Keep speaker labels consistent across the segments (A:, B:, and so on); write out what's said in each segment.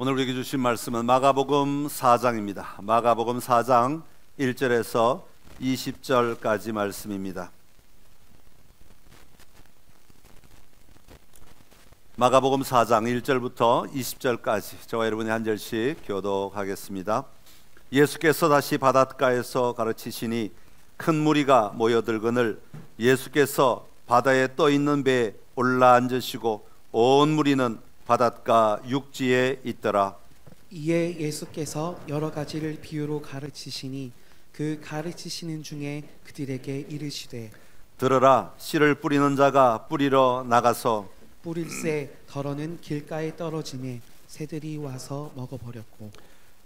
A: 오늘 우리에게 주신 말씀은 마가복음 4장입니다. 마가복음 4장 1절에서 20절까지 말씀입니다. 마가복음 4장 1절부터 20절까지 저와 여러분이 한 절씩 교독하겠습니다. 예수께서 다시 바닷가에서 가르치시니 큰 무리가 모여들거늘 예수께서 바다에 떠 있는 배에 올라 앉으시고 온 무리는 바닷가 육지에 있더라.
B: 이에 예수께서 여러 가지를 비유로 가르치시니 그 가르치시는 중에 그들에게 이르시되
A: 들으라, 씨를 뿌리는 자가 뿌리러 나가서
B: 뿌릴새 덜어는 길가에 떨어지매 새들이 와서 먹어버렸고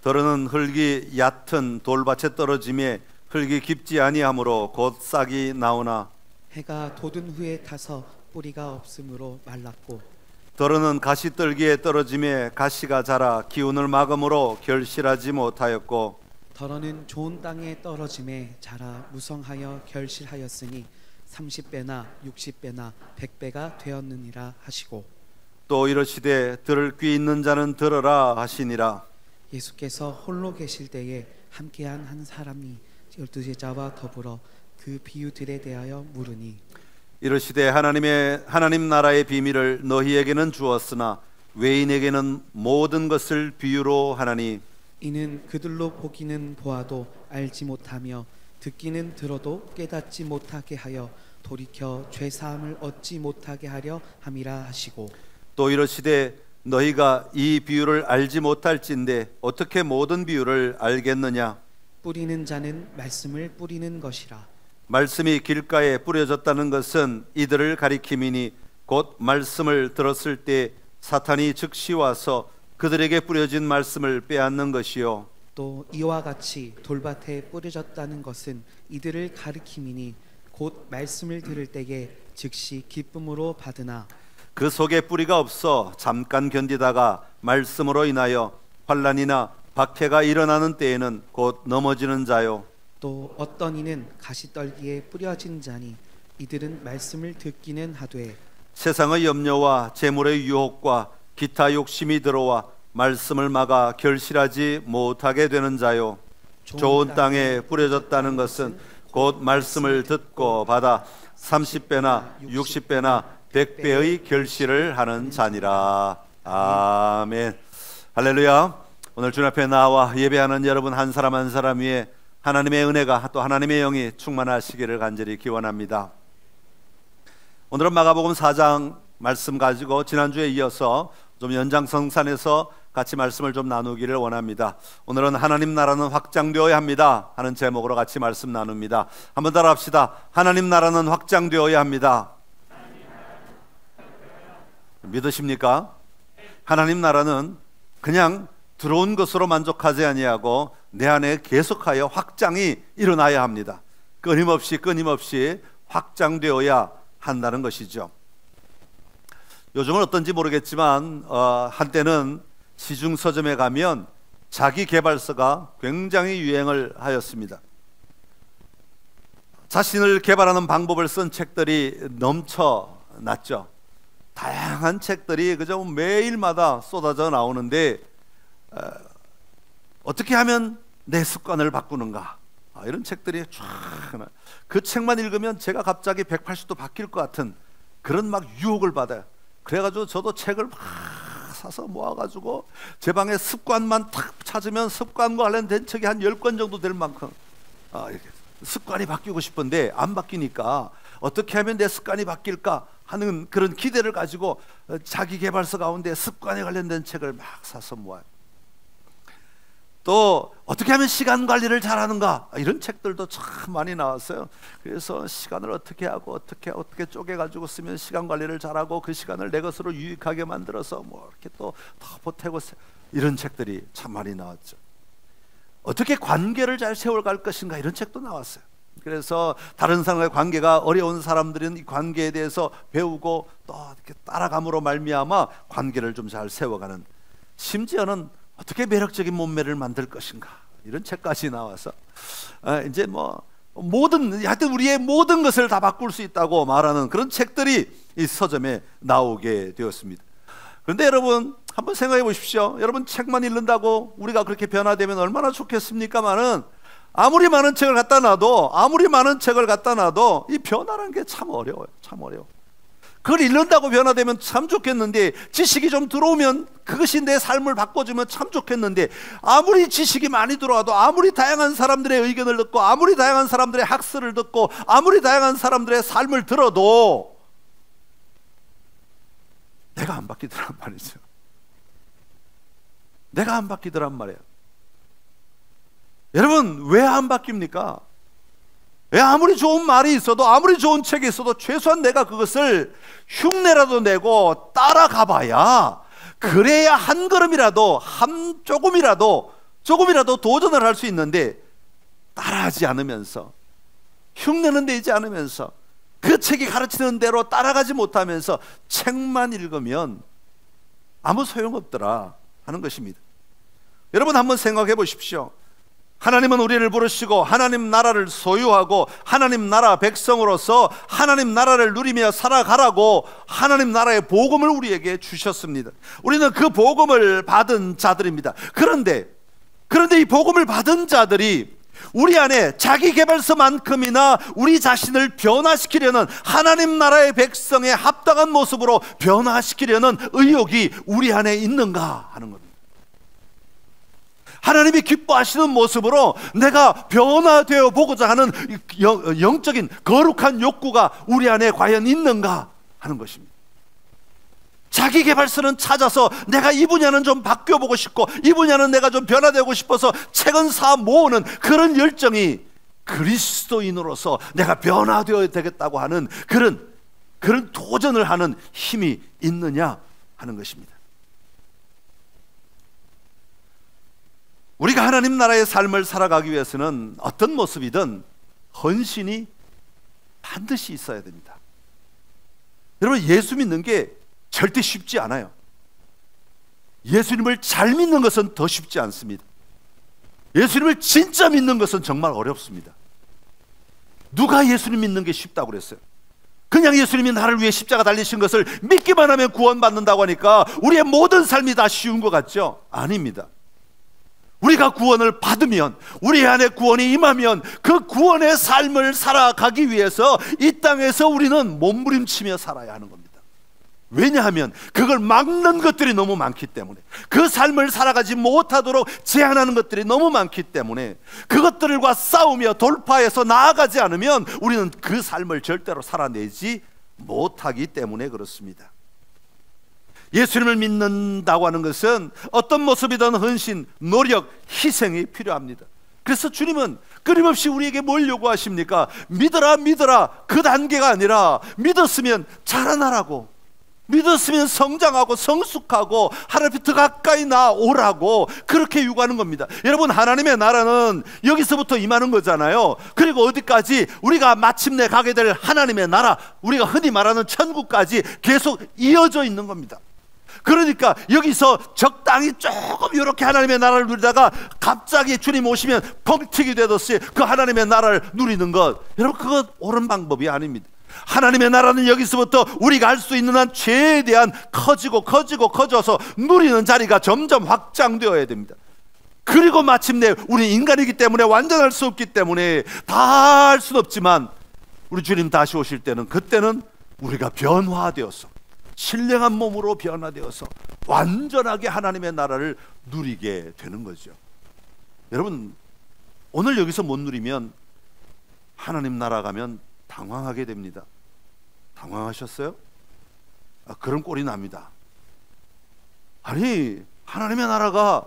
A: 더러는 흙이 얕은 돌밭에 떨어지매 흙이 깊지 아니하므로 곧 싹이 나오나
B: 해가 돋은 후에 타서 뿌리가 없으므로 말랐고
A: 더러는 가시떨기에 떨어지매 가시가 자라 기운을 막음으로 결실하지 못하였고
B: 덜어는 좋은 땅에 떨어지매 자라 무성하여 결실하였으니 30배나 60배나 100배가 되었느니라 하시고
A: 또 이르시되 들을 귀 있는 자는 들으라 하시니라.
B: 예수께서 홀로 계실 때에 함께한 한 사람이 12제자와 더불어 그 비유들에 대하여 물으니
A: 이르시되 하나님 나라의 비밀을 너희에게는 주었으나 외인에게는 모든 것을 비유로 하나니
B: 이는 그들로 보기는 보아도 알지 못하며 듣기는 들어도 깨닫지 못하게 하여 돌이켜 죄 사함을 얻지 못하게 하려 함이라 하시고
A: 또 이르시되 너희가 이 비유를 알지 못할진대 어떻게 모든 비유를 알겠느냐.
B: 뿌리는 자는 말씀을 뿌리는 것이라.
A: 말씀이 길가에 뿌려졌다는 것은 이들을 가리킴이니 곧 말씀을 들었을 때 사탄이 즉시 와서 그들에게 뿌려진 말씀을 빼앗는 것이요
B: 또 이와 같이 돌밭에 뿌려졌다는 것은 이들을 가리킴이니 곧 말씀을 들을 때에 즉시 기쁨으로 받으나
A: 그 속에 뿌리가 없어 잠깐 견디다가 말씀으로 인하여 환난이나 박해가 일어나는 때에는 곧 넘어지는 자요
B: 또 어떤 이는 가시떨기에 뿌려진 자니 이들은 말씀을 듣기는 하되
A: 세상의 염려와 재물의 유혹과 기타 욕심이 들어와 말씀을 막아 결실하지 못하게 되는 자요 좋은 땅에 뿌려졌다는 것은 곧 말씀을 듣고 받아 30배나 60배나 100배의 결실을 하는 자니라. 아멘. 할렐루야. 오늘 주님 앞에 나와 예배하는 여러분 한 사람 한 사람 위에 하나님의 은혜가 또 하나님의 영이 충만하시기를 간절히 기원합니다. 오늘은 마가복음 4장 말씀 가지고 지난주에 이어서 좀 연장성산에서 같이 말씀을 좀 나누기를 원합니다. 오늘은 하나님 나라는 확장되어야 합니다 하는 제목으로 같이 말씀 나눕니다. 한번 따라 합시다. 하나님 나라는 확장되어야 합니다. 믿으십니까? 하나님 나라는 그냥 들어온 것으로 만족하지 아니하고 내 안에 계속하여 확장이 일어나야 합니다. 끊임없이 확장되어야 한다는 것이죠. 요즘은 어떤지 모르겠지만 한때는 시중 서점에 가면 자기 개발서가 굉장히 유행을 하였습니다. 자신을 개발하는 방법을 쓴 책들이 넘쳐났죠. 다양한 책들이 그저 매일마다 쏟아져 나오는데 어떻게 하면 내 습관을 바꾸는가 이런 책들이 쫙 그 책만 읽으면 제가 갑자기 180도 바뀔 것 같은 그런 막 유혹을 받아요. 그래가지고 저도 책을 막 사서 모아가지고 제 방에 습관만 탁 찾으면 습관과 관련된 책이 한 10권 정도 될 만큼 이렇게 습관이 바뀌고 싶은데 안 바뀌니까 어떻게 하면 내 습관이 바뀔까 하는 그런 기대를 가지고 자기 개발서 가운데 습관에 관련된 책을 막 사서 모아요. 또 어떻게 하면 시간 관리를 잘하는가 이런 책들도 참 많이 나왔어요. 그래서 시간을 어떻게 하고 어떻게 쪼개가지고 쓰면 시간 관리를 잘하고 그 시간을 내 것으로 유익하게 만들어서 뭐 이렇게 또 더 보태고 이런 책들이 참 많이 나왔죠. 어떻게 관계를 잘 세워갈 것인가 이런 책도 나왔어요. 그래서 다른 사람과의 관계가 어려운 사람들은 이 관계에 대해서 배우고 또 이렇게 따라감으로 말미암아 관계를 좀 잘 세워가는, 심지어는 어떻게 매력적인 몸매를 만들 것인가 이런 책까지 나와서 이제 뭐 하여튼 우리의 모든 것을 다 바꿀 수 있다고 말하는 그런 책들이 이 서점에 나오게 되었습니다. 그런데 여러분, 한번 생각해 보십시오. 여러분, 책만 읽는다고 우리가 그렇게 변화되면 얼마나 좋겠습니까마는 아무리 많은 책을 갖다 놔도 이 변화라는 게 참 어려워요. 참 어려워. 그걸 읽는다고 변화되면 참 좋겠는데, 지식이 좀 들어오면 그것이 내 삶을 바꿔주면 참 좋겠는데, 아무리 지식이 많이 들어와도, 아무리 다양한 사람들의 의견을 듣고, 아무리 다양한 사람들의 학설을 듣고, 아무리 다양한 사람들의 삶을 들어도 내가 안 바뀌더란 말이죠. 내가 안 바뀌더란 말이에요. 여러분, 왜 안 바뀝니까? 왜 아무리 좋은 말이 있어도, 아무리 좋은 책이 있어도 최소한 내가 그것을 흉내라도 내고 따라가 봐야, 그래야 한 걸음이라도, 조금이라도 도전을 할 수 있는데, 따라하지 않으면서, 흉내는 내지 않으면서, 그 책이 가르치는 대로 따라가지 못하면서 책만 읽으면 아무 소용없더라 하는 것입니다. 여러분, 한번 생각해 보십시오. 하나님은 우리를 부르시고 하나님 나라를 소유하고 하나님 나라 백성으로서 하나님 나라를 누리며 살아가라고 하나님 나라의 복음을 우리에게 주셨습니다. 우리는 그 복음을 받은 자들입니다. 그런데 이 복음을 받은 자들이 우리 안에 자기개발서만큼이나 우리 자신을 변화시키려는, 하나님 나라의 백성의 합당한 모습으로 변화시키려는 의욕이 우리 안에 있는가 하는 겁니다. 하나님이 기뻐하시는 모습으로 내가 변화되어 보고자 하는 영적인 거룩한 욕구가 우리 안에 과연 있는가 하는 것입니다. 자기개발서는 찾아서 내가 이 분야는 좀 바뀌어보고 싶고, 이 분야는 내가 좀 변화되고 싶어서 책은 사 모으는 그런 열정이 그리스도인으로서 내가 변화되어야 되겠다고 하는 그런 도전을 하는 힘이 있느냐 하는 것입니다. 우리가 하나님 나라의 삶을 살아가기 위해서는 어떤 모습이든 헌신이 반드시 있어야 됩니다. 여러분, 예수 믿는 게 절대 쉽지 않아요. 예수님을 잘 믿는 것은 더 쉽지 않습니다. 예수님을 진짜 믿는 것은 정말 어렵습니다. 누가 예수님 믿는 게 쉽다고 그랬어요? 그냥 예수님이 나를 위해 십자가 달리신 것을 믿기만 하면 구원받는다고 하니까 우리의 모든 삶이 다 쉬운 것 같죠? 아닙니다. 우리가 구원을 받으면, 우리 안에 구원이 임하면 그 구원의 삶을 살아가기 위해서 이 땅에서 우리는 몸부림치며 살아야 하는 겁니다. 왜냐하면 그걸 막는 것들이 너무 많기 때문에, 그 삶을 살아가지 못하도록 제한하는 것들이 너무 많기 때문에, 그것들과 싸우며 돌파해서 나아가지 않으면 우리는 그 삶을 절대로 살아내지 못하기 때문에 그렇습니다. 예수님을 믿는다고 하는 것은 어떤 모습이든 헌신, 노력, 희생이 필요합니다. 그래서 주님은 끊임없이 우리에게 뭘 요구하십니까? 믿어라, 믿어라. 그 단계가 아니라 믿었으면 자라나라고, 믿었으면 성장하고 성숙하고 하나님 더 가까이 나오라고 그렇게 요구하는 겁니다. 여러분, 하나님의 나라는 여기서부터 임하는 거잖아요. 그리고 어디까지? 우리가 마침내 가게 될 하나님의 나라, 우리가 흔히 말하는 천국까지 계속 이어져 있는 겁니다. 그러니까 여기서 적당히 조금 이렇게 하나님의 나라를 누리다가 갑자기 주님 오시면 펑튀기 되듯이 그 하나님의 나라를 누리는 것, 여러분, 그건 옳은 방법이 아닙니다. 하나님의 나라는 여기서부터 우리가 할 수 있는 한 최대한 커져서 누리는 자리가 점점 확장되어야 됩니다. 그리고 마침내 우리 인간이기 때문에 완전할 수 없기 때문에 다 할 수는 없지만, 우리 주님 다시 오실 때는, 그때는 우리가 변화되어서 신령한 몸으로 변화되어서 완전하게 하나님의 나라를 누리게 되는 거죠. 여러분, 오늘 여기서 못 누리면 하나님 나라 가면 당황하게 됩니다. 당황하셨어요? 그런 꼴이 납니다. 아니, 하나님의 나라가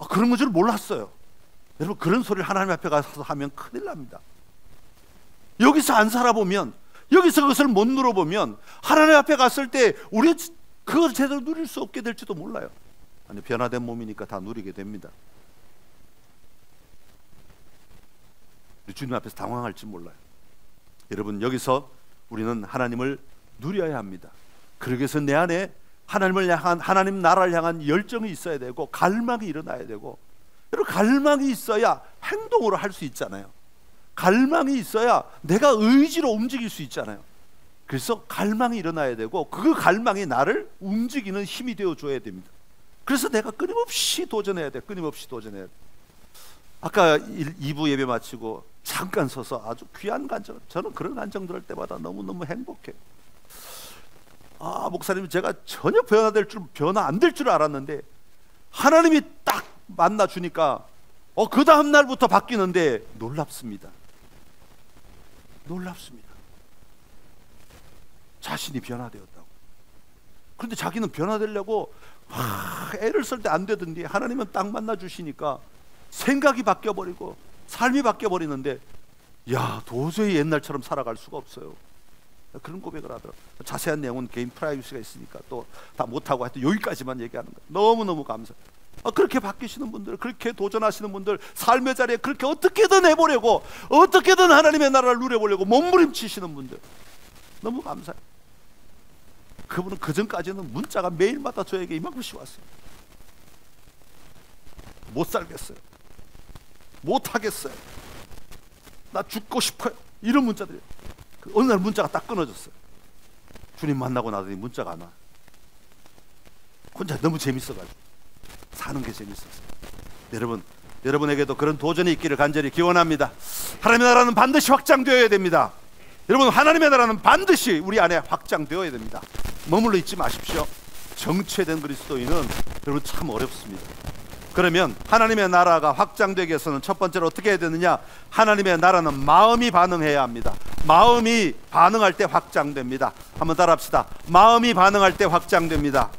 A: 그런 줄 몰랐어요. 여러분, 그런 소리를 하나님 앞에 가서 하면 큰일 납니다. 여기서 안 살아보면, 여기서 그것을 못 누려보면 하나님 앞에 갔을 때 우리 그걸 제대로 누릴 수 없게 될지도 몰라요. 아니, 변화된 몸이니까 다 누리게 됩니다. 우리 주님 앞에서 당황할지 몰라요. 여러분, 여기서 우리는 하나님을 누려야 합니다. 그러기 위해서 내 안에 하나님을 향한, 하나님 나라를 향한 열정이 있어야 되고 갈망이 일어나야 되고, 여러분, 갈망이 있어야 행동으로 할 수 있잖아요. 갈망이 있어야 내가 의지로 움직일 수 있잖아요. 그래서 갈망이 일어나야 되고, 그 갈망이 나를 움직이는 힘이 되어줘야 됩니다. 그래서 내가 끊임없이 도전해야 돼. 끊임없이 도전해야 돼. 아까 2부 예배 마치고 잠깐 서서 아주 귀한 간증, 저는 그런 간증 들을 때마다 너무너무 행복해요. 목사님, 제가 전혀 변화 안 될 줄 알았는데 하나님이 딱 만나 주니까 그 다음 날부터 바뀌는데 놀랍습니다. 놀랍습니다. 자신이 변화되었다고. 그런데 자기는 변화되려고 애를 쓸 때 안 되던데 하나님은 딱 만나 주시니까 생각이 바뀌어버리고 삶이 바뀌어버리는데, 도저히 옛날처럼 살아갈 수가 없어요. 그런 고백을 하더라고요. 자세한 내용은 개인 프라이버시가 있으니까 또 다 못하고 하여튼 여기까지만 얘기하는 거예요. 너무너무 감사해요. 그렇게 바뀌시는 분들, 그렇게 도전하시는 분들, 삶의 자리에 그렇게 어떻게든 해보려고, 어떻게든 하나님의 나라를 누려보려고 몸부림치시는 분들, 너무 감사해요. 그분은 그전까지는 문자가 매일마다 저에게 이만큼씩 왔어요. 못 살겠어요, 못하겠어요, 나 죽고 싶어요, 이런 문자들이. 어느 날 문자가 딱 끊어졌어요. 주님 만나고 나더니 문자가 안 와. 혼자 너무 재밌어가지고 사는 게 재밌었어요. 여러분에게도 그런 도전이 있기를 간절히 기원합니다. 하나님의 나라는 반드시 확장되어야 됩니다. 여러분, 하나님의 나라는 반드시 우리 안에 확장되어야 됩니다. 머물러 있지 마십시오. 정체된 그리스도인은 여러분 참 어렵습니다. 그러면 하나님의 나라가 확장되기 위해서는 첫 번째로 어떻게 해야 되느냐? 하나님의 나라는 마음이 반응해야 합니다. 마음이 반응할 때 확장됩니다. 한번 따라합시다. 마음이 반응할 때 확장됩니다.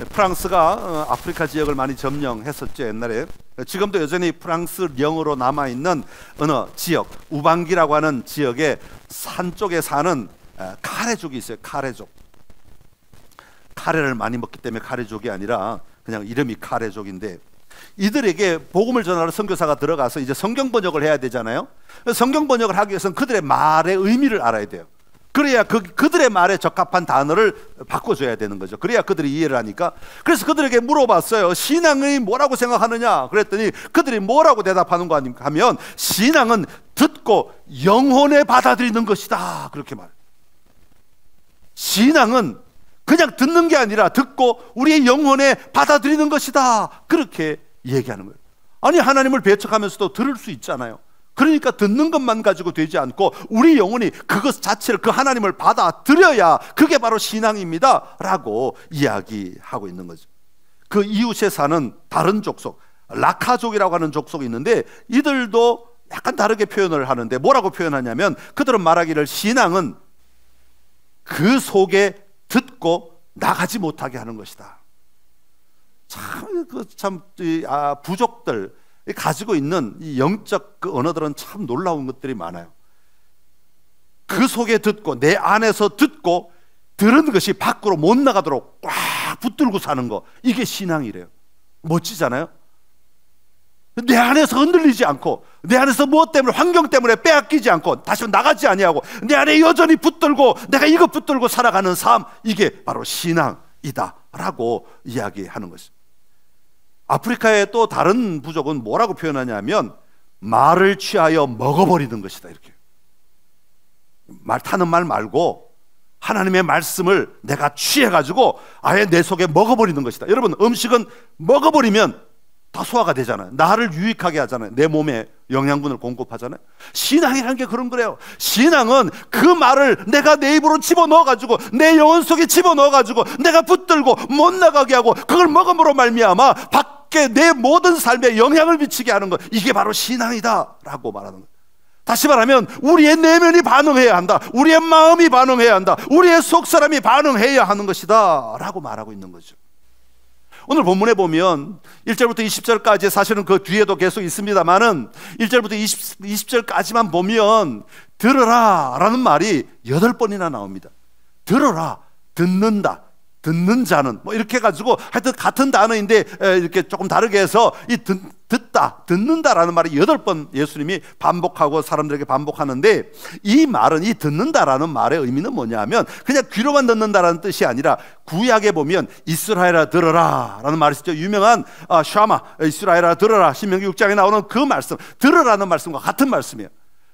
A: 프랑스가 아프리카 지역을 많이 점령했었죠, 옛날에. 지금도 여전히 프랑스 영으로 남아있는 어느 지역, 우방기라고 하는 지역에 산 쪽에 사는 카레족이 있어요. 카레족. 카레를 많이 먹기 때문에 카레족이 아니라 그냥 이름이 카레족인데, 이들에게 복음을 전하러 선교사가 들어가서 이제 성경 번역을 해야 되잖아요. 성경 번역을 하기 위해서는 그들의 말의 의미를 알아야 돼요. 그래야 그들의 말에 적합한 단어를 바꿔줘야 되는 거죠. 그래야 그들이 이해를 하니까. 그래서 그들에게 물어봤어요. 신앙이 뭐라고 생각하느냐? 그랬더니 그들이 뭐라고 대답하는가 하면, 신앙은 듣고 영혼에 받아들이는 것이다, 그렇게 말해요. 신앙은 그냥 듣는 게 아니라 듣고 우리의 영혼에 받아들이는 것이다, 그렇게 얘기하는 거예요. 아니, 하나님을 배척하면서도 들을 수 있잖아요. 그러니까 듣는 것만 가지고 되지 않고 우리 영혼이 그것 자체를, 그 하나님을 받아들여야 그게 바로 신앙입니다 라고 이야기하고 있는 거죠. 그 이웃에 사는 다른 족속, 라카족이라고 하는 족속이 있는데, 이들도 약간 다르게 표현을 하는데 뭐라고 표현하냐면, 그들은 말하기를 신앙은 그 속에 듣고 나가지 못하게 하는 것이다. 부족들 가지고 있는 이 영적 그 언어들은 참 놀라운 것들이 많아요. 그 속에 듣고, 내 안에서 듣고, 들은 것이 밖으로 못 나가도록 꽉 붙들고 사는 거, 이게 신앙이래요. 멋지잖아요. 내 안에서 흔들리지 않고, 내 안에서 무엇 때문에, 환경 때문에 빼앗기지 않고, 다시 나가지 아니하고 내 안에 여전히 붙들고, 내가 이거 붙들고 살아가는 삶, 이게 바로 신앙이다 라고 이야기하는 것입니다. 아프리카의 또 다른 부족은 뭐라고 표현하냐면, 말을 취하여 먹어버리는 것이다, 이렇게. 말 타는 말 말고 하나님의 말씀을 내가 취해가지고 아예 내 속에 먹어버리는 것이다. 여러분, 음식은 먹어버리면 다 소화가 되잖아요. 나를 유익하게 하잖아요. 내 몸에 영양분을 공급하잖아요. 신앙이라는 게 그런 거래요. 신앙은 그 말을 내가 내 입으로 집어넣어가지고, 내 영혼 속에 집어넣어가지고 내가 붙들고 못 나가게 하고, 그걸 먹음으로 말미암아 밖에 내 모든 삶에 영향을 미치게 하는 것, 이게 바로 신앙이다 라고 말하는 거예요. 다시 말하면 우리의 내면이 반응해야 한다, 우리의 마음이 반응해야 한다, 우리의 속사람이 반응해야 하는 것이다 라고 말하고 있는 거죠. 오늘 본문에 보면 1절부터 20절까지, 사실은 그 뒤에도 계속 있습니다만은 1절부터 20절까지만 보면 들으라 라는 말이 8번이나 나옵니다. 들어라, 듣는다, 듣는 자는, 뭐 이렇게 해가지고 하여튼 같은 단어인데 이렇게 조금 다르게 해서 이 듣다, 듣는다라는 말이 8번 예수님이 반복하고 사람들에게 반복하는데, 이 말은, 이 듣는다라는 말의 의미는 뭐냐면 그냥 귀로만 듣는다라는 뜻이 아니라, 구약에 보면 이스라엘아 들어라 라는 말이 있죠. 유명한 샤마, 이스라엘아 들어라, 신명기 6장에 나오는 그 말씀, 들으라는 말씀과 같은 말씀이에요.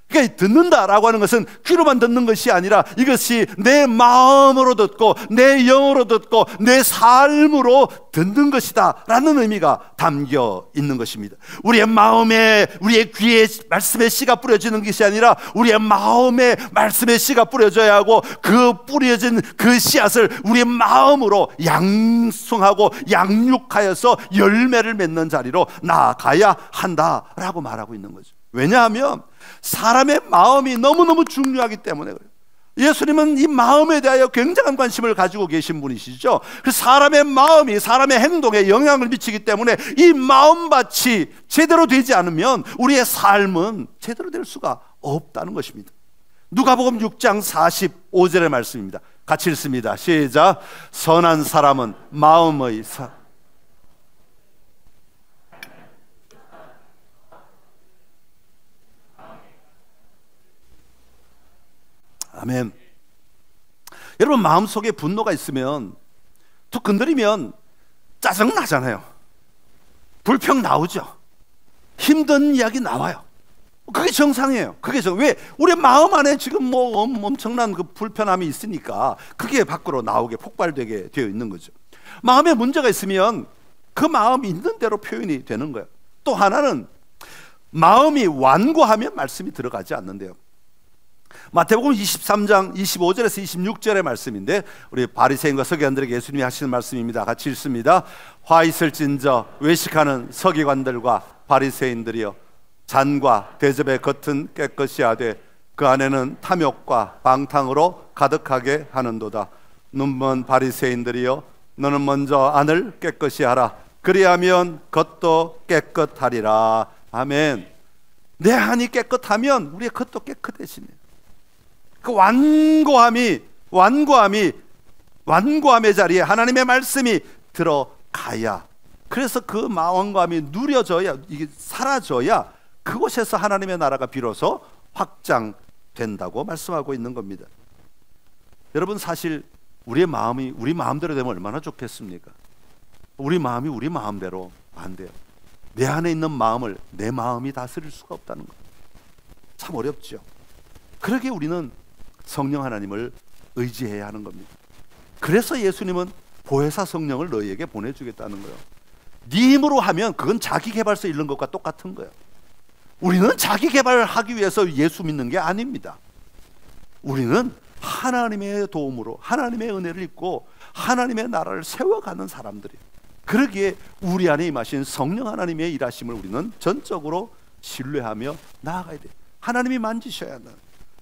A: 그러니까 듣는다라고 하는 것은 귀로만 듣는 것이 아니라 이것이 내 마음으로 듣고 내 영으로 듣고 내 삶으로 듣는 것이다 라는 의미가 담겨 있는 것입니다. 우리의 마음에, 우리의 귀에 말씀의 씨가 뿌려지는 것이 아니라 우리의 마음에 말씀의 씨가 뿌려져야 하고, 그 뿌려진 그 씨앗을 우리의 마음으로 양성하고 양육하여서 열매를 맺는 자리로 나아가야 한다라고 말하고 있는 거죠. 왜냐하면 사람의 마음이 너무너무 중요하기 때문에 그래요. 예수님은 이 마음에 대하여 굉장한 관심을 가지고 계신 분이시죠. 그 사람의 마음이 사람의 행동에 영향을 미치기 때문에 이 마음밭이 제대로 되지 않으면 우리의 삶은 제대로 될 수가 없다는 것입니다. 누가복음 6장 45절의 말씀입니다. 같이 읽습니다. 시작. 선한 사람은 마음의 아멘. 여러분, 마음속에 분노가 있으면 툭 건드리면 짜증 나잖아요. 불평 나오죠. 힘든 이야기 나와요. 그게 정상이에요. 왜? 우리 마음 안에 지금 뭐 엄청난 그 불편함이 있으니까 그게 밖으로 나오게 폭발되게 되어 있는 거죠. 마음에 문제가 있으면 그 마음이 있는 대로 표현이 되는 거예요. 또 하나는 마음이 완고하면 말씀이 들어가지 않는데요. 마태복음 23장 25절에서 26절의 말씀인데, 우리 바리새인과 서기관들에게 예수님이 하시는 말씀입니다. 같이 읽습니다. 화 있을진저 외식하는 서기관들과 바리새인들이여, 잔과 대접의 겉은 깨끗이 하되 그 안에는 탐욕과 방탕으로 가득하게 하는도다. 눈먼 바리새인들이여, 너는 먼저 안을 깨끗이 하라. 그리하면 겉도 깨끗하리라. 아멘. 내 안이 깨끗하면 우리의 겉도 깨끗해지네요. 그 완고함의 자리에 하나님의 말씀이 들어가야, 그래서 그 완고함이 누려져야, 이게 사라져야 그곳에서 하나님의 나라가 비로소 확장된다고 말씀하고 있는 겁니다. 여러분, 사실 우리의 마음이 우리 마음대로 되면 얼마나 좋겠습니까? 우리 마음이 우리 마음대로 안 돼요. 내 안에 있는 마음을 내 마음이 다스릴 수가 없다는 것, 참 어렵죠. 그러기에 우리는 성령 하나님을 의지해야 하는 겁니다. 그래서 예수님은 보혜사 성령을 너희에게 보내주겠다는 거예요. 네 힘으로 하면 그건 자기 개발서 읽는 것과 똑같은 거예요. 우리는 자기 개발을 하기 위해서 예수 믿는 게 아닙니다. 우리는 하나님의 도움으로 하나님의 은혜를 입고 하나님의 나라를 세워가는 사람들이에요. 그러기에 우리 안에 임하신 성령 하나님의 일하심을 우리는 전적으로 신뢰하며 나아가야 돼요. 하나님이 만지셔야 한다.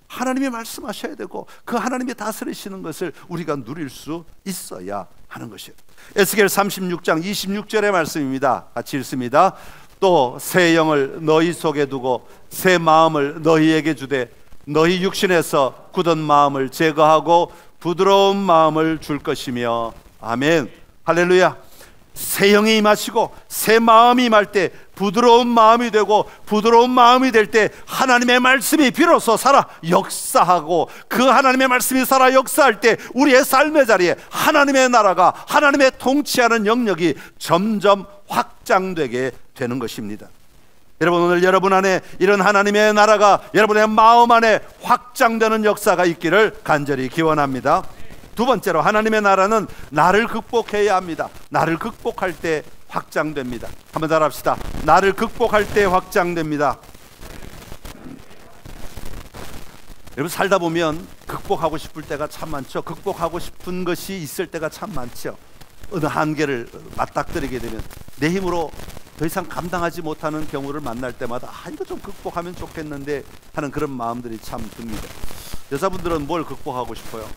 A: 하나님이 말씀하셔야 되고 그 하나님이 다스리시는 것을 우리가 누릴 수 있어야 하는 것이에요. 에스겔 36장 26절의 말씀입니다. 같이 읽습니다. 또 새 영을 너희 속에 두고 새 마음을 너희에게 주되 너희 육신에서 굳은 마음을 제거하고 부드러운 마음을 줄 것이며. 아멘. 할렐루야. 새 영이 임하시고 새 마음이 임할 때 부드러운 마음이 되고, 부드러운 마음이 될 때 하나님의 말씀이 비로소 살아 역사하고, 그 하나님의 말씀이 살아 역사할 때 우리의 삶의 자리에 하나님의 나라가, 하나님의 통치하는 영역이 점점 확장되게 되는 것입니다. 여러분, 오늘 여러분 안에 이런 하나님의 나라가 여러분의 마음 안에 확장되는 역사가 있기를 간절히 기원합니다. 두 번째로, 하나님의 나라는 나를 극복해야 합니다. 나를 극복할 때 확장됩니다. 한번 잘 합시다. 나를 극복할 때 확장됩니다. 여러분, 살다 보면 극복하고 싶을 때가 참 많죠. 극복하고 싶은 것이 있을 때가 참 많죠. 어느 한계를 맞닥뜨리게 되면 내 힘으로 더 이상 감당하지 못하는 경우를 만날 때마다 이거 좀 극복하면 좋겠는데 하는 그런 마음들이 참 듭니다. 여자분들은 뭘 극복하고 싶어요?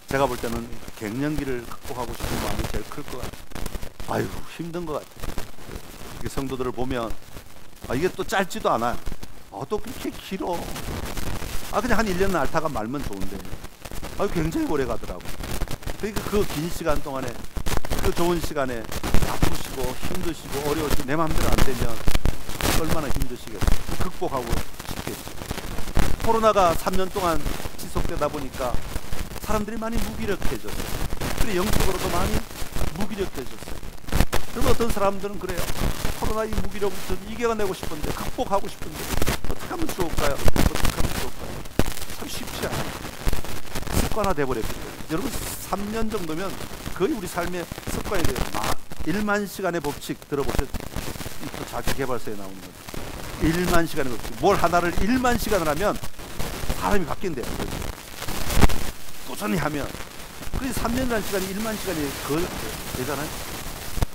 A: 제가 볼 때는 갱년기를 극복하고 싶은 마음이 제일 클 것 같아요. 아이고, 힘든 것 같아요. 이렇게 성도들을 보면 이게 또 짧지도 않아요. 또 그렇게 길어. 그냥 한 1년 앓다가 말면 좋은데 굉장히 오래 가더라고. 그러니까 그 긴 시간 동안에, 그 좋은 시간에 아프시고 힘드시고 어려우시고 내 마음대로 안 되면 얼마나 힘드시겠어요. 극복하고 싶겠죠. 코로나가 3년 동안 지속되다 보니까 사람들이 많이 무기력해졌어요. 그리고 영적으로도 많이 무기력해졌어요. 그리고 어떤 사람들은 그래요. 코로나 이 무기력부터 이겨내고 싶은데, 극복하고 싶은데 어떻게 하면 좋을까요? 어떻게 하면 좋을까요? 참 쉽지 않아요. 습관화돼 버렸기 때문에. 여러분 3년 정도면 거의 우리 삶의 습관이 돼요. 1만 시간의 법칙 들어보셨죠? 또 자기개발서에 나오는 거죠. 1만 시간의 법칙. 뭘 하나를 1만 시간을 하면 사람이 바뀐대요. 꾸준히 하면. 그래서 3년이라는 시간이 1만 시간이 거의 되잖아요.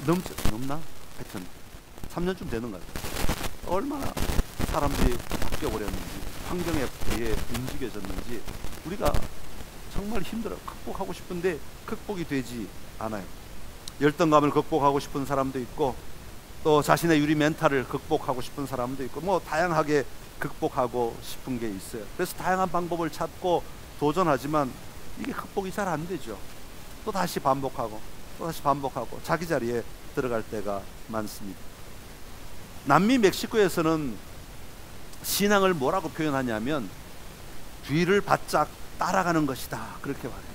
A: 넘나? 하여튼 3년쯤 되는 것 같아요. 얼마나 사람들이 바뀌어버렸는지, 환경에 의해 움직여졌는지 우리가 정말 힘들어요. 극복하고 싶은데 극복이 되지 않아요. 열등감을 극복하고 싶은 사람도 있고, 또 자신의 유리 멘탈을 극복하고 싶은 사람도 있고, 뭐 다양하게 극복하고 싶은 게 있어요. 그래서 다양한 방법을 찾고 도전하지만 이게 극복이 잘 안 되죠. 또 다시 반복하고 또 다시 반복하고 자기 자리에 들어갈 때가 많습니다. 남미 멕시코에서는 신앙을 뭐라고 표현하냐면 뒤를 바짝 따라가는 것이다, 그렇게 말해요.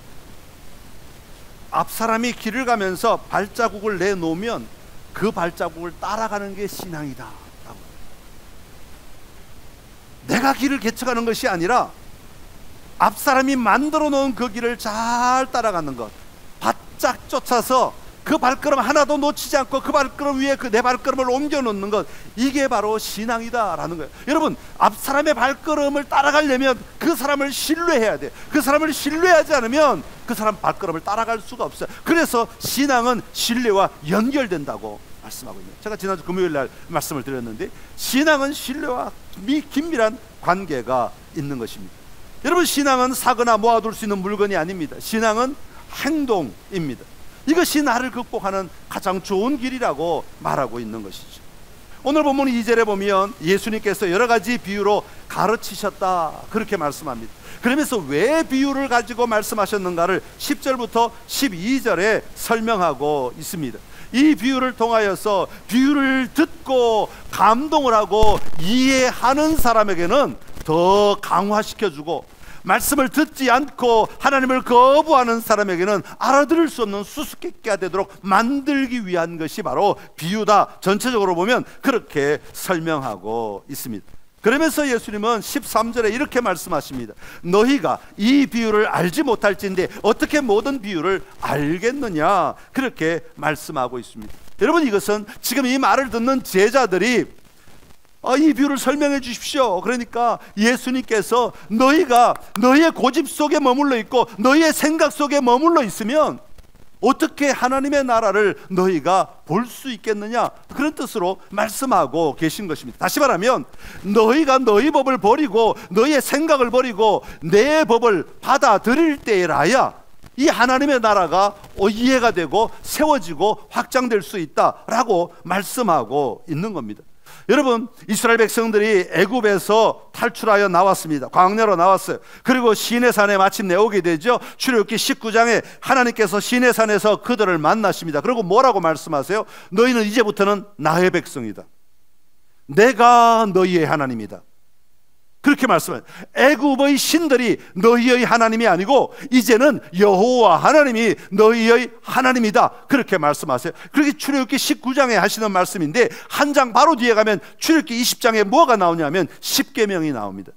A: 앞 사람이 길을 가면서 발자국을 내놓으면 그 발자국을 따라가는 게 신앙이다 라고. 내가 길을 개척하는 것이 아니라 앞 사람이 만들어 놓은 그 길을 잘 따라가는 것, 바짝 쫓아서 그 발걸음 하나도 놓치지 않고 그 발걸음 위에 그 내 발걸음을 옮겨 놓는 것, 이게 바로 신앙이다라는 거예요. 여러분, 앞 사람의 발걸음을 따라가려면 그 사람을 신뢰해야 돼요. 그 사람을 신뢰하지 않으면 그 사람 발걸음을 따라갈 수가 없어요. 그래서 신앙은 신뢰와 연결된다고 말씀하고 있네요. 제가 지난주 금요일 날 말씀을 드렸는데, 신앙은 신뢰와 긴밀한 관계가 있는 것입니다. 여러분, 신앙은 사거나 모아둘 수 있는 물건이 아닙니다. 신앙은 행동입니다. 이것이 나를 극복하는 가장 좋은 길이라고 말하고 있는 것이죠. 오늘 본문 2절에 보면 예수님께서 여러 가지 비유로 가르치셨다, 그렇게 말씀합니다. 그러면서 왜 비유를 가지고 말씀하셨는가를 10절부터 12절에 설명하고 있습니다. 이 비유를 통하여서 비유를 듣고 감동을 하고 이해하는 사람에게는 더 강화시켜주고, 말씀을 듣지 않고 하나님을 거부하는 사람에게는 알아들을 수 없는 수수께끼가 되도록 만들기 위한 것이 바로 비유다. 전체적으로 보면 그렇게 설명하고 있습니다. 그러면서 예수님은 13절에 이렇게 말씀하십니다. 너희가 이 비유를 알지 못할진데 어떻게 모든 비유를 알겠느냐, 그렇게 말씀하고 있습니다. 여러분, 이것은 지금 이 말을 듣는 제자들이 이 비유를 설명해 주십시오. 그러니까 예수님께서 너희가 너희의 고집 속에 머물러 있고 너희의 생각 속에 머물러 있으면 어떻게 하나님의 나라를 너희가 볼 수 있겠느냐, 그런 뜻으로 말씀하고 계신 것입니다. 다시 말하면 너희가 너희 법을 버리고 너희의 생각을 버리고 내 법을 받아들일 때라야 이 하나님의 나라가 이해가 되고 세워지고 확장될 수 있다라고 말씀하고 있는 겁니다. 여러분, 이스라엘 백성들이 애굽에서 탈출하여 나왔습니다. 광야로 나왔어요. 그리고 시내산에 마침내 오게 되죠. 출애굽기 19장에 하나님께서 시내산에서 그들을 만나십니다. 그리고 뭐라고 말씀하세요? 너희는 이제부터는 나의 백성이다. 내가 너희의 하나님이다. 그렇게 말씀해요. 애굽의 신들이 너희의 하나님이 아니고 이제는 여호와 하나님이 너희의 하나님이다, 그렇게 말씀하세요. 그렇게 출애굽기 19장에 하시는 말씀인데, 한 장 바로 뒤에 가면 출애굽기 20장에 뭐가 나오냐면 십계명이 나옵니다.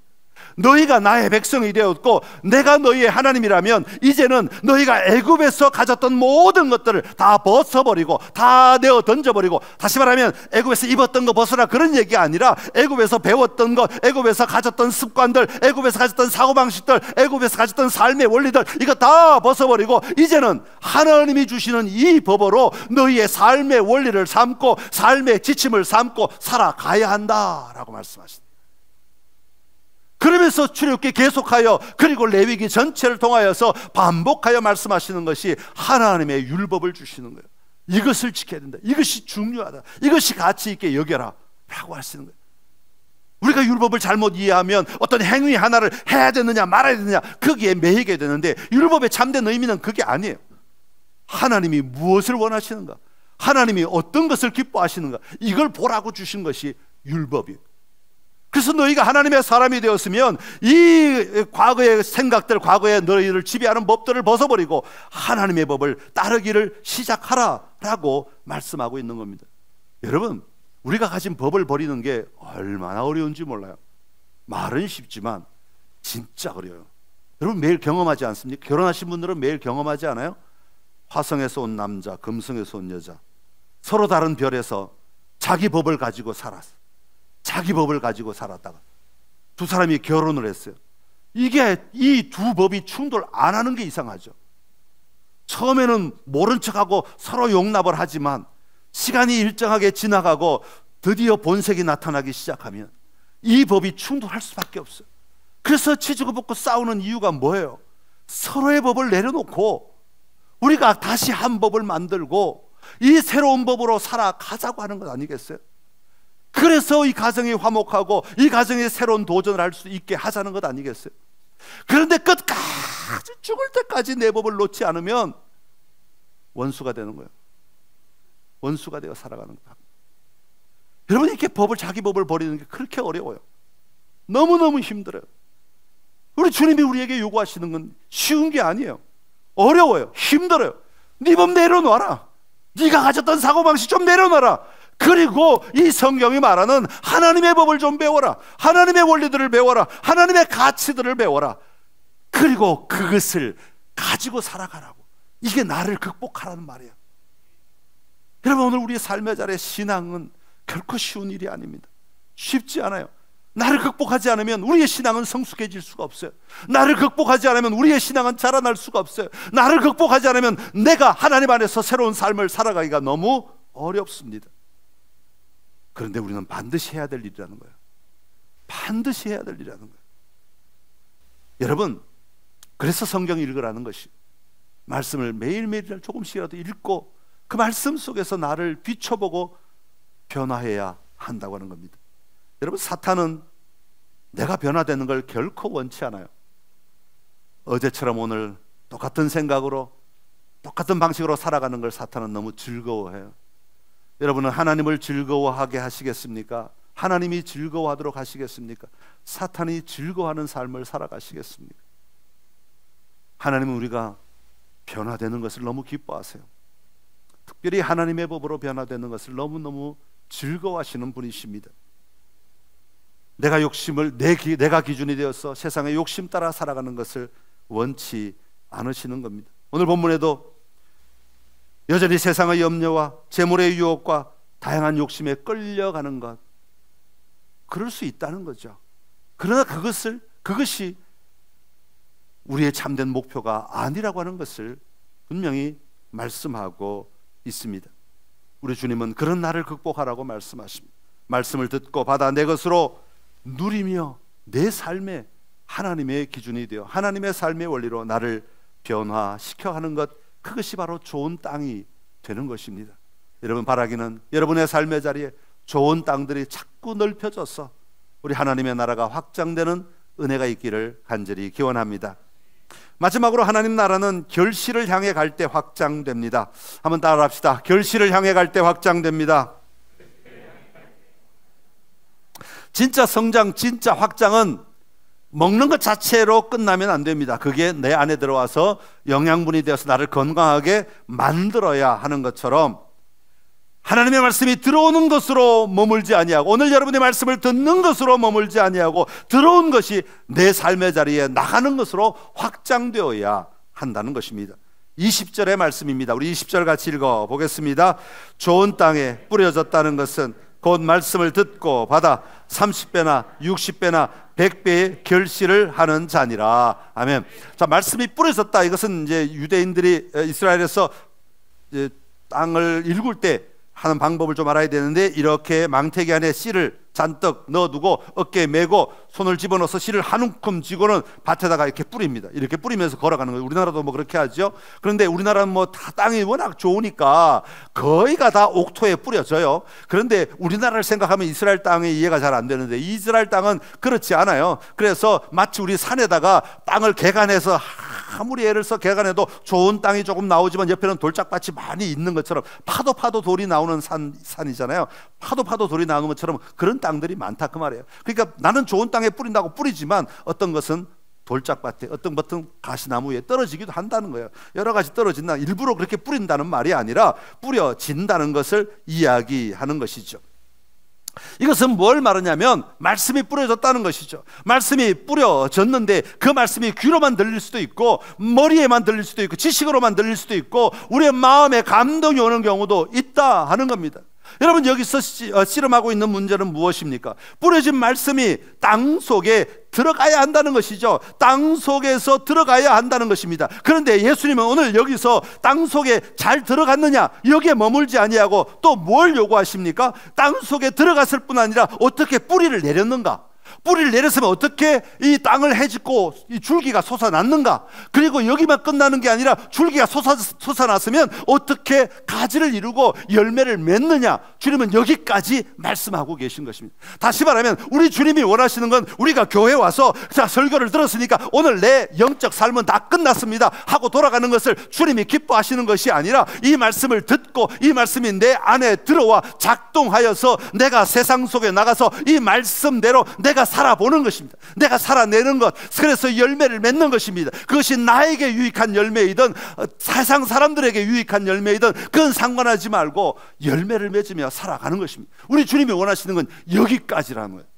A: 너희가 나의 백성이 되었고 내가 너희의 하나님이라면 이제는 너희가 애굽에서 가졌던 모든 것들을 다 벗어버리고 다 내어 던져버리고, 다시 말하면 애굽에서 입었던 거 벗어라, 그런 얘기가 아니라 애굽에서 배웠던 것, 애굽에서 가졌던 습관들, 애굽에서 가졌던 사고방식들, 애굽에서 가졌던 삶의 원리들, 이거 다 벗어버리고 이제는 하나님이 주시는 이 법으로 너희의 삶의 원리를 삼고 삶의 지침을 삼고 살아가야 한다라고 말씀하십니다. 그러면서 출애굽기 계속하여 그리고 레위기 전체를 통하여서 반복하여 말씀하시는 것이 하나님의 율법을 주시는 거예요. 이것을 지켜야 된다, 이것이 중요하다, 이것이 가치 있게 여겨라 라고 하시는 거예요. 우리가 율법을 잘못 이해하면 어떤 행위 하나를 해야 되느냐 말아야 되느냐 거기에 매이게 되는데, 율법의 참된 의미는 그게 아니에요. 하나님이 무엇을 원하시는가, 하나님이 어떤 것을 기뻐하시는가, 이걸 보라고 주신 것이 율법이에요. 그래서 너희가 하나님의 사람이 되었으면 이 과거의 생각들, 과거의 너희를 지배하는 법들을 벗어버리고 하나님의 법을 따르기를 시작하라 라고 말씀하고 있는 겁니다. 여러분, 우리가 가진 법을 버리는 게 얼마나 어려운지 몰라요. 말은 쉽지만 진짜 어려워요. 여러분 매일 경험하지 않습니까? 결혼하신 분들은 매일 경험하지 않아요? 화성에서 온 남자, 금성에서 온 여자, 서로 다른 별에서 자기 법을 가지고 살았어. 자기 법을 가지고 살았다가 두 사람이 결혼을 했어요. 이게 이 두 법이 충돌 안 하는 게 이상하죠. 처음에는 모른 척하고 서로 용납을 하지만 시간이 일정하게 지나가고 드디어 본색이 나타나기 시작하면 이 법이 충돌할 수밖에 없어요. 그래서 치주고 볶고 싸우는 이유가 뭐예요? 서로의 법을 내려놓고 우리가 다시 한 법을 만들고 이 새로운 법으로 살아가자고 하는 것 아니겠어요? 그래서 이 가정이 화목하고 이 가정에 새로운 도전을 할 수 있게 하자는 것 아니겠어요? 그런데 끝까지 죽을 때까지 내 법을 놓지 않으면 원수가 되는 거예요. 원수가 되어 살아가는 거예요. 여러분 이렇게 자기 법을 버리는 게 그렇게 어려워요. 너무너무 힘들어요. 우리 주님이 우리에게 요구하시는 건 쉬운 게 아니에요. 어려워요. 힘들어요. 네 법 내려놔라. 네가 가졌던 사고방식 좀 내려놔라. 그리고 이 성경이 말하는 하나님의 법을 좀 배워라. 하나님의 원리들을 배워라. 하나님의 가치들을 배워라. 그리고 그것을 가지고 살아가라고. 이게 나를 극복하라는 말이에요. 여러분 오늘 우리의 삶의 자리에 신앙은 결코 쉬운 일이 아닙니다. 쉽지 않아요. 나를 극복하지 않으면 우리의 신앙은 성숙해질 수가 없어요. 나를 극복하지 않으면 우리의 신앙은 자라날 수가 없어요. 나를 극복하지 않으면 내가 하나님 안에서 새로운 삶을 살아가기가 너무 어렵습니다. 그런데 우리는 반드시 해야 될 일이라는 거예요. 반드시 해야 될 일이라는 거예요. 여러분 그래서 성경 읽으라는 것이 말씀을 매일매일 조금씩이라도 읽고 그 말씀 속에서 나를 비춰보고 변화해야 한다고 하는 겁니다. 여러분 사탄은 내가 변화되는 걸 결코 원치 않아요. 어제처럼 오늘 똑같은 생각으로 똑같은 방식으로 살아가는 걸 사탄은 너무 즐거워해요. 여러분은 하나님을 즐거워하게 하시겠습니까? 하나님이 즐거워하도록 하시겠습니까? 사탄이 즐거워하는 삶을 살아가시겠습니까? 하나님은 우리가 변화되는 것을 너무 기뻐하세요. 특별히 하나님의 법으로 변화되는 것을 너무너무 즐거워하시는 분이십니다. 내가 욕심을 내가 기준이 되어서 세상의 욕심 따라 살아가는 것을 원치 않으시는 겁니다. 오늘 본문에도 여전히 세상의 염려와 재물의 유혹과 다양한 욕심에 끌려가는 것, 그럴 수 있다는 거죠. 그러나 그것이 우리의 참된 목표가 아니라고 하는 것을 분명히 말씀하고 있습니다. 우리 주님은 그런 나를 극복하라고 말씀하십니다. 말씀을 듣고 받아 내 것으로 누리며 내 삶에 하나님의 기준이 되어 하나님의 삶의 원리로 나를 변화시켜 하는 것, 그것이 바로 좋은 땅이 되는 것입니다. 여러분 바라기는 여러분의 삶의 자리에 좋은 땅들이 자꾸 넓혀져서 우리 하나님의 나라가 확장되는 은혜가 있기를 간절히 기원합니다. 마지막으로 하나님 나라는 결실을 향해 갈 때 확장됩니다. 한번 따라 합시다. 결실을 향해 갈 때 확장됩니다. 진짜 성장, 진짜 확장은 먹는 것 자체로 끝나면 안 됩니다. 그게 내 안에 들어와서 영양분이 되어서 나를 건강하게 만들어야 하는 것처럼 하나님의 말씀이 들어오는 것으로 머물지 아니하고 오늘 여러분의 말씀을 듣는 것으로 머물지 아니하고 들어온 것이 내 삶의 자리에 나가는 것으로 확장되어야 한다는 것입니다. 20절의 말씀입니다. 우리 20절 같이 읽어보겠습니다. 좋은 땅에 뿌려졌다는 것은 곧 말씀을 듣고 받아 30배나 60배나 100배의 결실을 하는 자니라. 아멘. 자, 말씀이 뿌려졌다. 이것은 이제 유대인들이 이스라엘에서 이제 땅을 일굴 때 하는 방법을 좀 알아야 되는데, 이렇게 망태기 안에 씨를 잔뜩 넣어두고 어깨에 메고 손을 집어넣어서 씨를 한 움큼 쥐고는 밭에다가 이렇게 뿌립니다. 이렇게 뿌리면서 걸어가는 거예요. 우리나라도 뭐 그렇게 하죠. 그런데 우리나라는 뭐 다 땅이 워낙 좋으니까 거의가 다 옥토에 뿌려져요. 그런데 우리나라를 생각하면 이스라엘 땅이 이해가 잘 안 되는데 이스라엘 땅은 그렇지 않아요. 그래서 마치 우리 산에다가 땅을 개간해서 아무리 애를 써 개간해도 좋은 땅이 조금 나오지만 옆에는 돌짝밭이 많이 있는 것처럼 파도 돌이 나오는 산이잖아요. 파도 돌이 나오는 것처럼 그런 땅들이 많다 그 말이에요. 그러니까 나는 좋은 땅에 뿌린다고 뿌리지만 어떤 것은 돌짝밭에, 어떤 것은 가시나무에 떨어지기도 한다는 거예요. 여러 가지 떨어진다. 일부러 그렇게 뿌린다는 말이 아니라 뿌려진다는 것을 이야기하는 것이죠. 이것은 뭘 말하냐면 말씀이 뿌려졌다는 것이죠. 말씀이 뿌려졌는데 그 말씀이 귀로만 들릴 수도 있고 머리에만 들릴 수도 있고 지식으로만 들릴 수도 있고 우리의 마음에 감동이 오는 경우도 있다 하는 겁니다. 여러분, 여기서 씨름하고 있는 문제는 무엇입니까? 뿌려진 말씀이 땅 속에 들어가야 한다는 것이죠. 땅 속에서 들어가야 한다는 것입니다. 그런데 예수님은 오늘 여기서 땅 속에 잘 들어갔느냐, 여기에 머물지 아니하고 또 뭘 요구하십니까? 땅 속에 들어갔을 뿐 아니라 어떻게 뿌리를 내렸는가? 뿌리를 내렸으면 어떻게 이 땅을 헤집고 이 줄기가 솟아났는가? 그리고 여기만 끝나는 게 아니라 줄기가 솟아났으면 어떻게 가지를 이루고 열매를 맺느냐? 주님은 여기까지 말씀하고 계신 것입니다. 다시 말하면 우리 주님이 원하시는 건 우리가 교회 와서 자, 설교를 들었으니까 오늘 내 영적 삶은 다 끝났습니다 하고 돌아가는 것을 주님이 기뻐하시는 것이 아니라 이 말씀을 듣고 이 말씀이 내 안에 들어와 작동하여서 내가 세상 속에 나가서 이 말씀대로 내가 살아보는 것입니다. 내가 살아내는 것, 그래서 열매를 맺는 것입니다. 그것이 나에게 유익한 열매이든 세상 사람들에게 유익한 열매이든 그건 상관하지 말고 열매를 맺으며 살아가는 것입니다. 우리 주님이 원하시는 건 여기까지라는 거예요.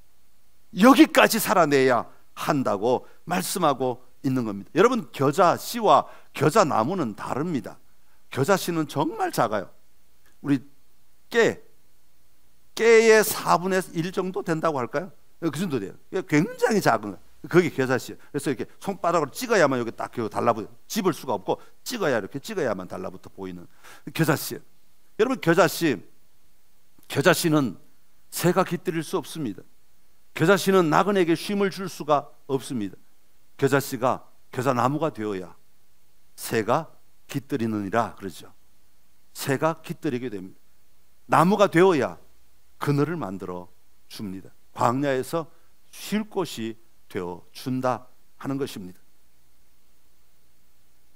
A: 여기까지 살아내야 한다고 말씀하고 있는 겁니다. 여러분, 겨자씨와 겨자나무는 다릅니다. 겨자씨는 정말 작아요. 우리 깨의 4분의 1 정도 된다고 할까요? 그 정도 돼요. 굉장히 작은 거예요. 그게 겨자씨예요. 그래서 이렇게 손바닥으로 찍어야만 여기 딱 달라붙어. 집을 수가 없고 이렇게 찍어야만 달라붙어 보이는 겨자씨예요. 여러분, 겨자씨는 새가 깃들일 수 없습니다. 겨자씨는 나그네에게 쉼을 줄 수가 없습니다. 겨자씨가 겨자나무가 되어야 새가 깃들이느니라 그러죠. 새가 깃들이게 됩니다. 나무가 되어야 그늘을 만들어 줍니다. 광야에서 쉴 곳이 되어 준다 하는 것입니다.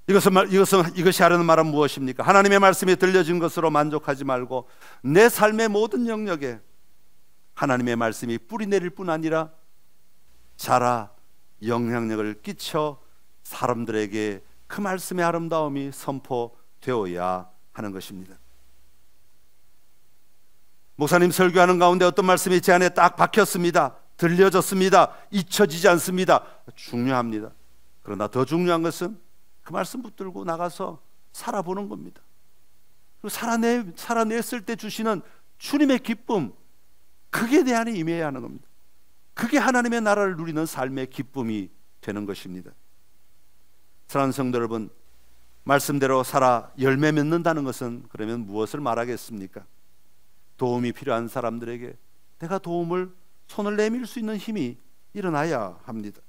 A: 이것이 하려는 말은 무엇입니까? 하나님의 말씀이 들려진 것으로 만족하지 말고 내 삶의 모든 영역에 하나님의 말씀이 뿌리 내릴 뿐 아니라 자라 영향력을 끼쳐 사람들에게 그 말씀의 아름다움이 선포되어야 하는 것입니다. 목사님 설교하는 가운데 어떤 말씀이 제 안에 딱 박혔습니다. 들려졌습니다. 잊혀지지 않습니다. 중요합니다. 그러나 더 중요한 것은 그 말씀 붙들고 나가서 살아보는 겁니다. 그리고 살아냈을 때 주시는 주님의 기쁨, 그게 내 안에 임해야 하는 겁니다. 그게 하나님의 나라를 누리는 삶의 기쁨이 되는 것입니다. 사랑하는 성도 여러분, 말씀대로 살아 열매 맺는다는 것은 그러면 무엇을 말하겠습니까? 도움이 필요한 사람들에게 내가 손을 내밀 수 있는 힘이 일어나야 합니다.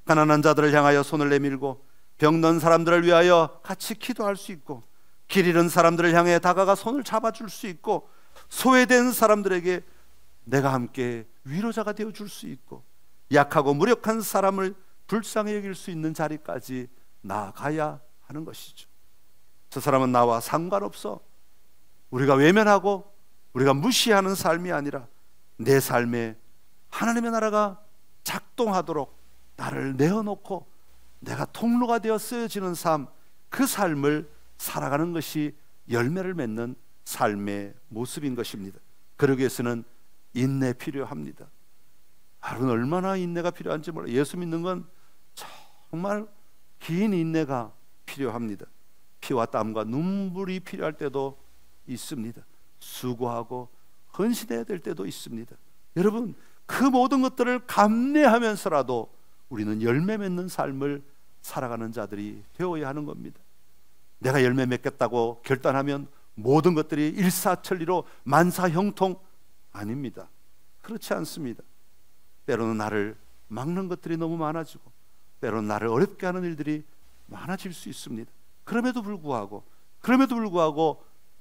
A: 가난한 자들을 향하여 손을 내밀고 병든 사람들을 위하여 같이 기도할 수 있고 길 잃은 사람들을 향해 다가가 손을 잡아줄 수 있고 소외된 사람들에게 내가 함께 위로자가 되어줄 수 있고 약하고 무력한 사람을 불쌍히 여길 수 있는 자리까지 나아가야 하는 것이죠. 저 사람은 나와 상관없어. 우리가 외면하고 우리가 무시하는 삶이 아니라 내 삶에 하나님의 나라가 작동하도록 나를 내어놓고 내가 통로가 되어 쓰여지는 삶, 그 삶을 살아가는 것이 열매를 맺는 삶의 모습인 것입니다. 그러기 위해서는 인내 필요합니다. 여러분, 얼마나 인내가 필요한지 몰라요. 예수 믿는 건 정말 긴 인내가 필요합니다. 피와 땀과 눈물이 필요할 때도 있습니다. 수고하고 헌신해야 될 때도 있습니다. 여러분, 그 모든 것들을 감내하면서라도 우리는 열매 맺는 삶을 살아가는 자들이 되어야 하는 겁니다. 내가 열매 맺겠다고 결단하면 모든 것들이 일사천리로 만사형통 아닙니다. 그렇지 않습니다. 때로는 나를 막는 것들이 너무 많아지고 때로는 나를 어렵게 하는 일들이 많아질 수 있습니다. 그럼에도 불구하고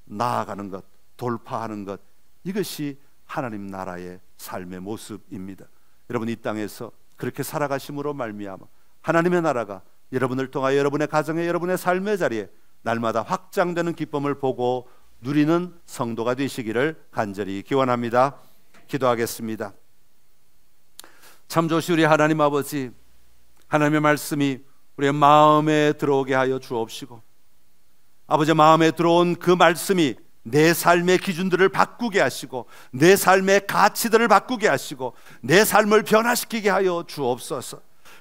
A: 나아가는 것, 돌파하는 것, 이것이 하나님 나라의 삶의 모습입니다. 여러분, 이 땅에서 그렇게 살아가심으로 말미암아 하나님의 나라가 여러분을 통하여 여러분의 가정에, 여러분의 삶의 자리에 날마다 확장되는 기쁨을 보고 누리는 성도가 되시기를 간절히 기원합니다. 기도하겠습니다. 참 좋으시 우리 하나님 아버지, 하나님의 말씀이 우리의 마음에 들어오게 하여 주옵시고 아버지, 마음에 들어온 그 말씀이 내 삶의 기준들을 바꾸게 하시고 내 삶의 가치들을 바꾸게 하시고 내 삶을 변화시키게 하여 주옵소서.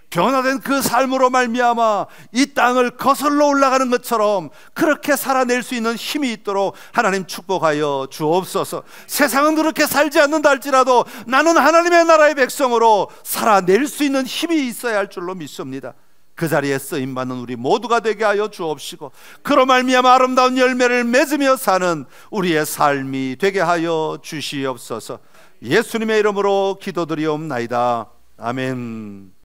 A: 변화된 그 삶으로 말미암아 이 땅을 거슬러 올라가는 것처럼 그렇게 살아낼 수 있는 힘이 있도록 하나님 축복하여 주옵소서. 세상은 그렇게 살지 않는다 할지라도 나는 하나님의 나라의 백성으로 살아낼 수 있는 힘이 있어야 할 줄로 믿습니다. 그 자리에 쓰임받는 우리 모두가 되게 하여 주옵시고 그로 말미암아 아름다운 열매를 맺으며 사는 우리의 삶이 되게 하여 주시옵소서. 예수님의 이름으로 기도드리옵나이다. 아멘.